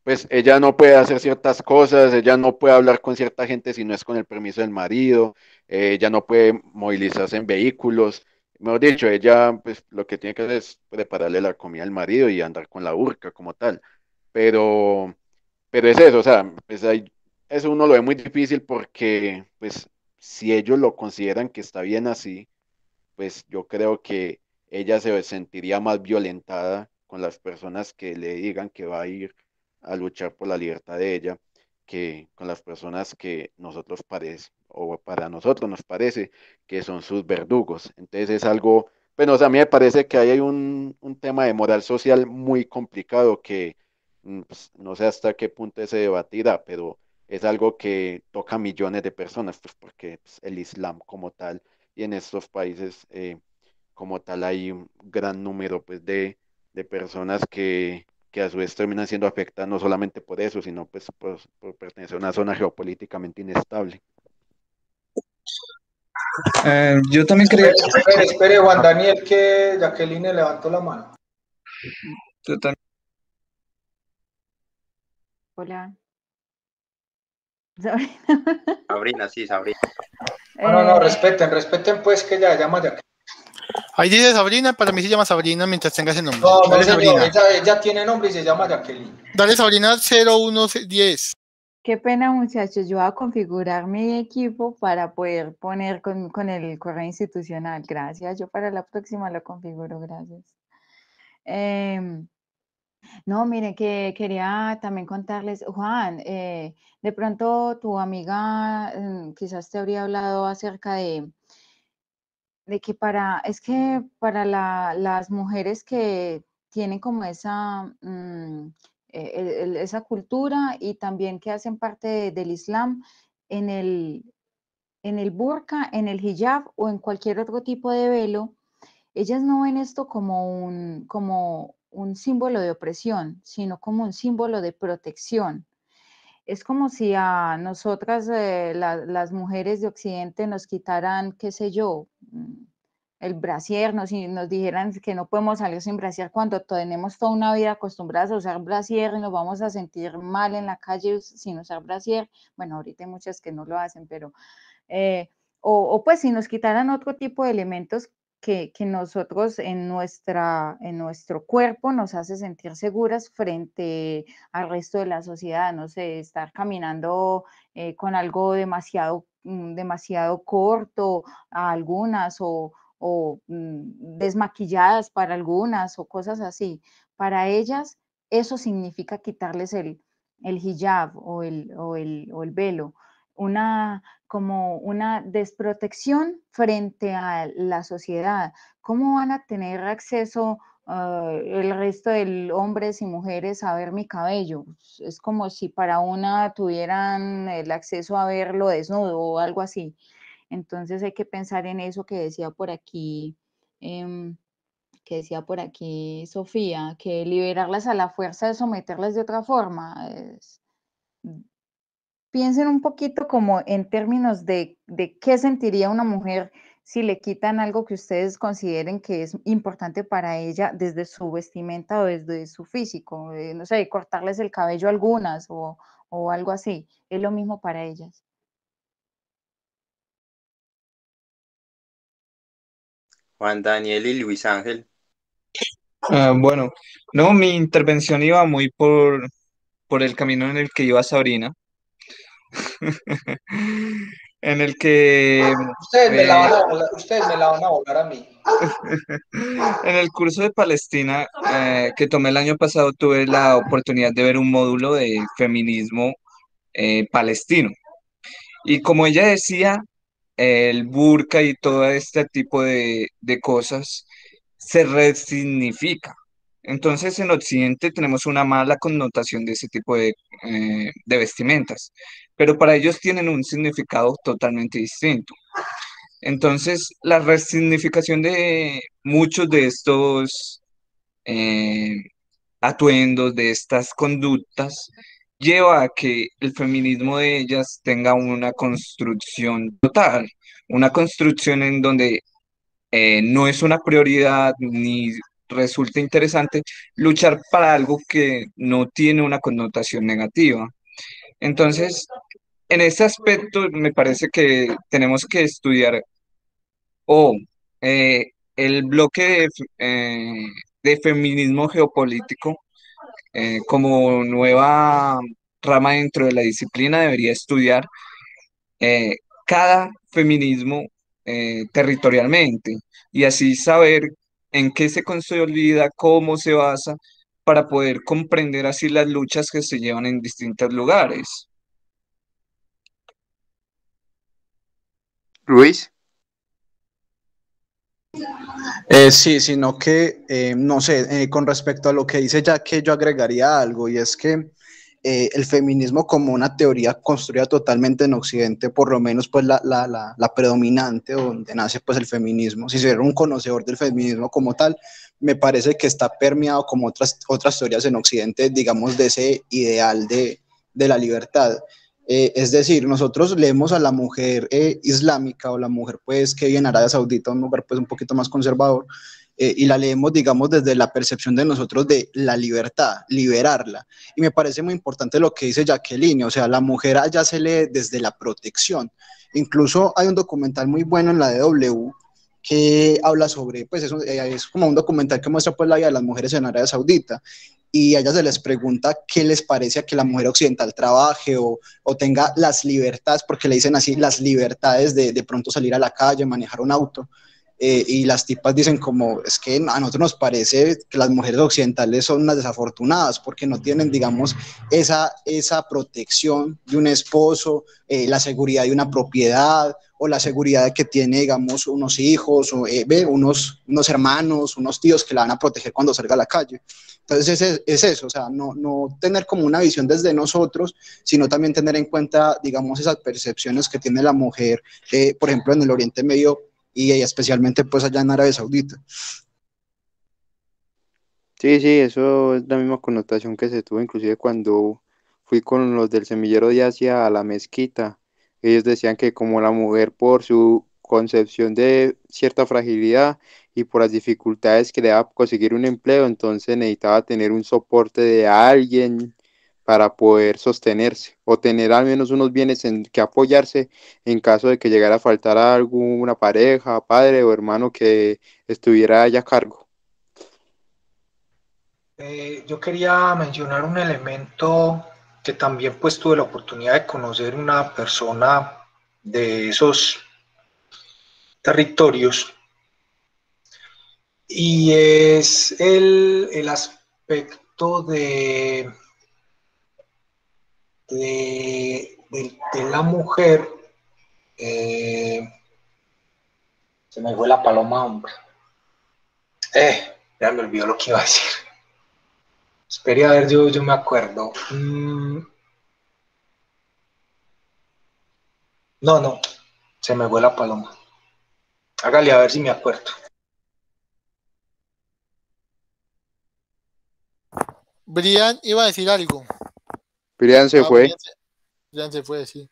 Speaker 3: pues ella no puede hacer ciertas cosas, ella no puede hablar con cierta gente si no es con el permiso del marido, ella no puede movilizarse en vehículos. Mejor dicho, ella pues lo que tiene que hacer es prepararle la comida al marido y andar con la burka como tal. Pero, pero es eso, o sea, pues eso uno lo ve muy difícil porque pues si ellos lo consideran que está bien así, pues yo creo que ella se sentiría más violentada con las personas que le digan que va a ir a luchar por la libertad de ella, que con las personas que nosotros parece, o para nosotros nos parece que son sus verdugos. Entonces es algo, bueno, o sea, a mí me parece que ahí hay un tema de moral social muy complicado que pues, no sé hasta qué punto se debatirá, pero es algo que toca a millones de personas, pues porque pues, el Islam como tal y en estos países como tal hay un gran número pues de personas que a su vez terminan siendo afectadas no solamente por eso, sino pues por pertenecer a una zona geopolíticamente inestable.
Speaker 6: Yo también quería,
Speaker 5: Espere, Juan Daniel, que Jacqueline levantó la mano.
Speaker 6: yo también-
Speaker 7: Hola.
Speaker 2: Sabrina, sí, Sabrina.
Speaker 5: No, respeten pues que ya llama Jacqueline.
Speaker 4: Ahí dice Sabrina, para mí se llama Sabrina mientras tenga ese nombre.
Speaker 5: No,
Speaker 4: Dale,
Speaker 5: señor,
Speaker 4: Sabrina.
Speaker 5: ella tiene nombre y se llama Jacqueline.
Speaker 4: Dale, Sabrina 0110.
Speaker 7: Qué pena, muchachos. Yo voy a configurar mi equipo para poder poner con el correo institucional. Gracias. Yo para la próxima lo configuro. Gracias. No, miren, que quería también contarles, Juan, de pronto tu amiga quizás te habría hablado acerca de que es que para las mujeres que tienen como esa, esa cultura y también que hacen parte del Islam en el burka, en el hijab o en cualquier otro tipo de velo, ellas no ven esto como un símbolo de opresión, sino como un símbolo de protección. Es como si a nosotras, las mujeres de Occidente, nos quitaran, qué sé yo, el brasier, nos dijeran que no podemos salir sin brasier cuando tenemos toda una vida acostumbradas a usar brasier y nos vamos a sentir mal en la calle sin usar brasier. Bueno, ahorita hay muchas que no lo hacen, pero eh, o pues si nos quitaran otro tipo de elementos que nosotros en nuestro cuerpo nos hace sentir seguras frente al resto de la sociedad, no sé, estar caminando con algo demasiado corto a algunas o desmaquilladas para algunas o cosas así. Para ellas eso significa quitarles el hijab o el velo, como una desprotección frente a la sociedad. ¿Cómo van a tener acceso el resto de hombres y mujeres a ver mi cabello. Es como si para una tuvieran el acceso a verlo desnudo o algo así. Entonces hay que pensar en eso em, que decía por aquí Sofía, que liberarlas a la fuerza es someterlas de otra forma. Piensen un poquito como en términos de qué sentiría una mujer si le quitan algo que ustedes consideren que es importante para ella desde su vestimenta o desde su físico, no sé, cortarles el cabello a algunas o algo así. Es lo mismo para ellas.
Speaker 2: Juan Daniel y Luis Ángel.
Speaker 6: Bueno, no, mi intervención iba muy por el camino en el que iba Sabrina, en el que eh,
Speaker 5: Ustedes me la van a volar a mí.
Speaker 6: en el curso de Palestina que tomé el año pasado tuve la oportunidad de ver un módulo de feminismo palestino. Y como ella decía, el burka y todo este tipo de cosas se resignifica. Entonces en Occidente tenemos una mala connotación de ese tipo de vestimentas, pero para ellos tienen un significado totalmente distinto. Entonces la resignificación de muchos de estos eh, atuendos, de estas conductas, lleva a que el feminismo de ellas tenga una construcción total, una construcción en donde no es una prioridad ni resulta interesante luchar para algo que no tiene una connotación negativa. Entonces, en ese aspecto me parece que tenemos que estudiar o el bloque de feminismo geopolítico como nueva rama dentro de la disciplina debería estudiar eh, cada feminismo territorialmente y así saber en qué se consolida, cómo se basa, para poder comprender así las luchas que se llevan en distintos lugares.
Speaker 2: Luis.
Speaker 9: Sí, sino que, no sé, con respecto a lo que dice ya que yo agregaría algo, y es que el feminismo como una teoría construida totalmente en Occidente, por lo menos pues la predominante, donde nace pues el feminismo, si ser un conocedor del feminismo como tal, me parece que está permeado como otras teorías en Occidente, digamos, de ese ideal de la libertad. Es decir, nosotros leemos a la mujer islámica o la mujer pues que vive en Arabia Saudita, un lugar pues un poquito más conservador, y la leemos digamos desde la percepción de nosotros de la libertad, liberarla. Y me parece muy importante lo que dice Jacqueline, o sea, la mujer allá se lee desde la protección. Incluso hay un documental muy bueno en la DW que habla sobre, pues es como un documental que muestra pues la vida de las mujeres en Arabia Saudita y a ellas se les pregunta qué les parece a que la mujer occidental trabaje o tenga las libertades, porque le dicen así, las libertades de pronto salir a la calle, manejar un auto. Y las tipas dicen como, es que a nosotros nos parece que las mujeres occidentales son unas desafortunadas porque no tienen, digamos, esa protección de un esposo, la seguridad de una propiedad o la seguridad de que tiene, digamos, unos hijos o unos hermanos, unos tíos que la van a proteger cuando salga a la calle. Entonces es eso, o sea, no tener como una visión desde nosotros, sino también tener en cuenta, digamos, esas percepciones que tiene la mujer, por ejemplo, en el Oriente Medio y especialmente pues allá en Arabia Saudita.
Speaker 2: Sí, sí, eso es la misma connotación que se tuvo inclusive cuando fui con los del semillero de Asia a la mezquita. Ellos decían que como la mujer por su concepción de cierta fragilidad y por las dificultades que le daba conseguir un empleo, entonces necesitaba tener un soporte de alguien para poder sostenerse o tener al menos unos bienes en que apoyarse en caso de que llegara a faltar a alguna pareja, padre o hermano que estuviera allá a cargo.
Speaker 5: Yo quería mencionar un elemento que también pues tuve la oportunidad de conocer una persona de esos territorios y es el aspecto de la mujer. Se me fue la paloma, hombre. Ya me olvidó lo que iba a decir. Espere a ver, yo me acuerdo. No, se me fue la paloma. Hágale a ver si me acuerdo.
Speaker 4: Brian iba a decir algo.
Speaker 3: Brian se fue.
Speaker 4: Brian se fue, sí.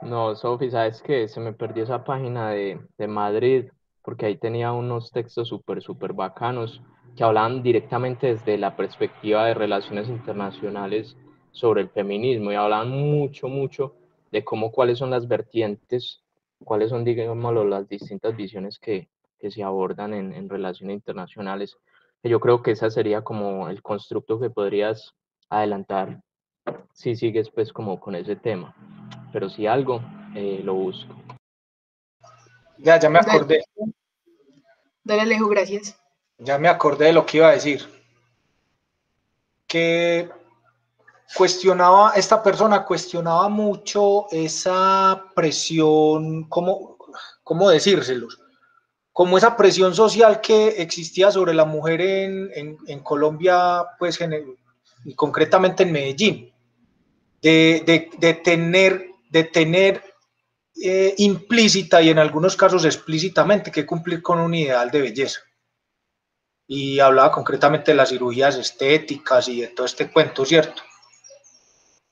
Speaker 8: No, Sofi, ¿sabes qué? Se me perdió esa página de Madrid, porque ahí tenía unos textos súper bacanos que hablaban directamente desde la perspectiva de relaciones internacionales sobre el feminismo y hablaban mucho de cómo, cuáles son las vertientes, cuáles son, digámoslo, las distintas visiones que se abordan en relaciones internacionales. Yo creo que ese sería como el constructo que podrías adelantar si sigues pues como con ese tema, pero si algo, lo busco.
Speaker 5: Ya me
Speaker 1: Dale,
Speaker 5: acordé.
Speaker 1: dale, Alejo, gracias.
Speaker 5: Ya me acordé de lo que iba a decir. Que esta persona cuestionaba mucho esa presión, ¿cómo decírselos? Como esa presión social que existía sobre la mujer en Colombia, pues y concretamente en Medellín, de tener implícita y en algunos casos explícitamente que cumplir con un ideal de belleza. Y hablaba concretamente de las cirugías estéticas y de todo este cuento, ¿cierto?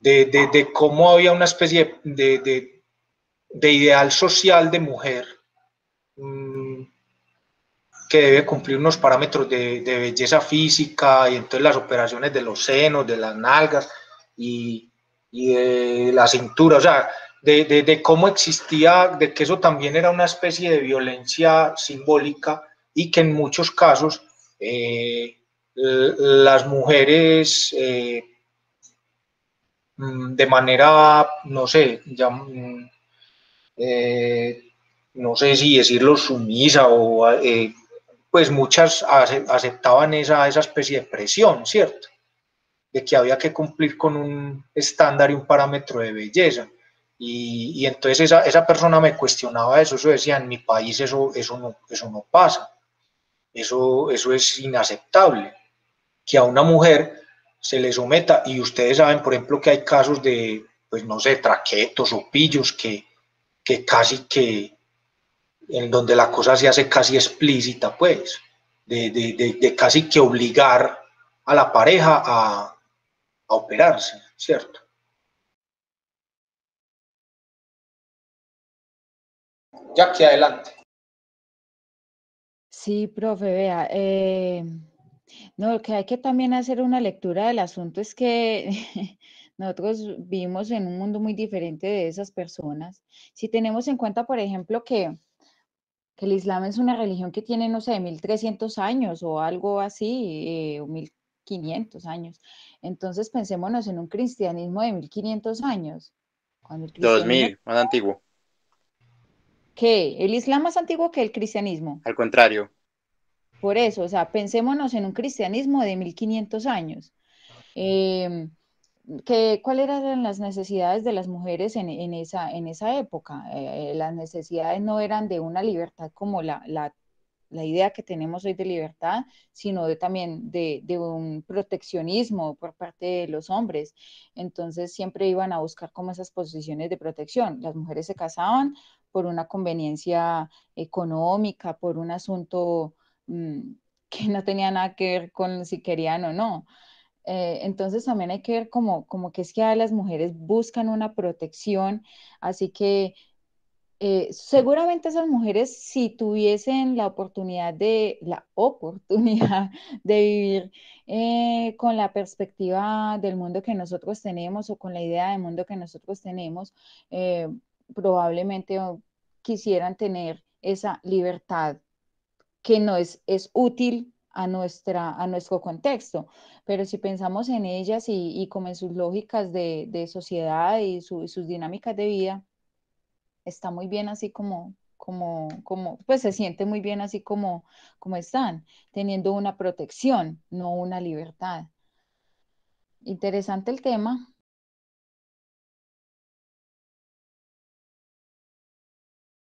Speaker 5: De cómo había una especie de ideal social de mujer que debe cumplir unos parámetros de belleza física y entonces las operaciones de los senos, de las nalgas y de la cintura, o sea, de cómo existía, de que eso también era una especie de violencia simbólica y que en muchos casos las mujeres de manera, no sé, ya, no sé si decirlo sumisa o pues muchas aceptaban esa especie de presión, ¿cierto? De que había que cumplir con un estándar y un parámetro de belleza. Y entonces esa persona me cuestionaba eso decía, en mi país eso no pasa, eso es inaceptable, que a una mujer se le someta, y ustedes saben, por ejemplo, que hay casos de, pues no sé, traquetos o pillos que casi que en donde la cosa se hace casi explícita, pues, de casi que obligar a la pareja a operarse, ¿cierto? Ya que adelante.
Speaker 7: Sí, profe, vea, no, lo que hay que también hacer una lectura del asunto es que nosotros vivimos en un mundo muy diferente de esas personas. Si tenemos en cuenta, por ejemplo, que el Islam es una religión que tiene, no sé, 1300 años o algo así, o 1500 años. Entonces pensémonos en un cristianismo de 1500 años. Cuando el cristianismo,
Speaker 2: 2000, más antiguo.
Speaker 7: ¿qué? ¿El Islam más antiguo que el cristianismo?
Speaker 2: Al contrario.
Speaker 7: Por eso, o sea, pensémonos en un cristianismo de 1500 años. Eh, ¿Cuáles eran las necesidades de las mujeres en esa época? Las necesidades no eran de una libertad como la idea que tenemos hoy de libertad, sino también de un proteccionismo por parte de los hombres. Entonces siempre iban a buscar como esas posiciones de protección. Las mujeres se casaban por una conveniencia económica, por un asunto que no tenía nada que ver con si querían o no. Entonces también hay que ver como que es que a las mujeres buscan una protección, así que seguramente esas mujeres, si tuviesen la oportunidad de vivir con la perspectiva del mundo que nosotros tenemos o con la idea del mundo que nosotros tenemos, probablemente quisieran tener esa libertad que no es útil a nuestro contexto. Pero si pensamos en ellas y como en sus lógicas de sociedad y sus dinámicas de vida, está muy bien así pues se siente muy bien así como están, teniendo una protección, no una libertad. Interesante el tema.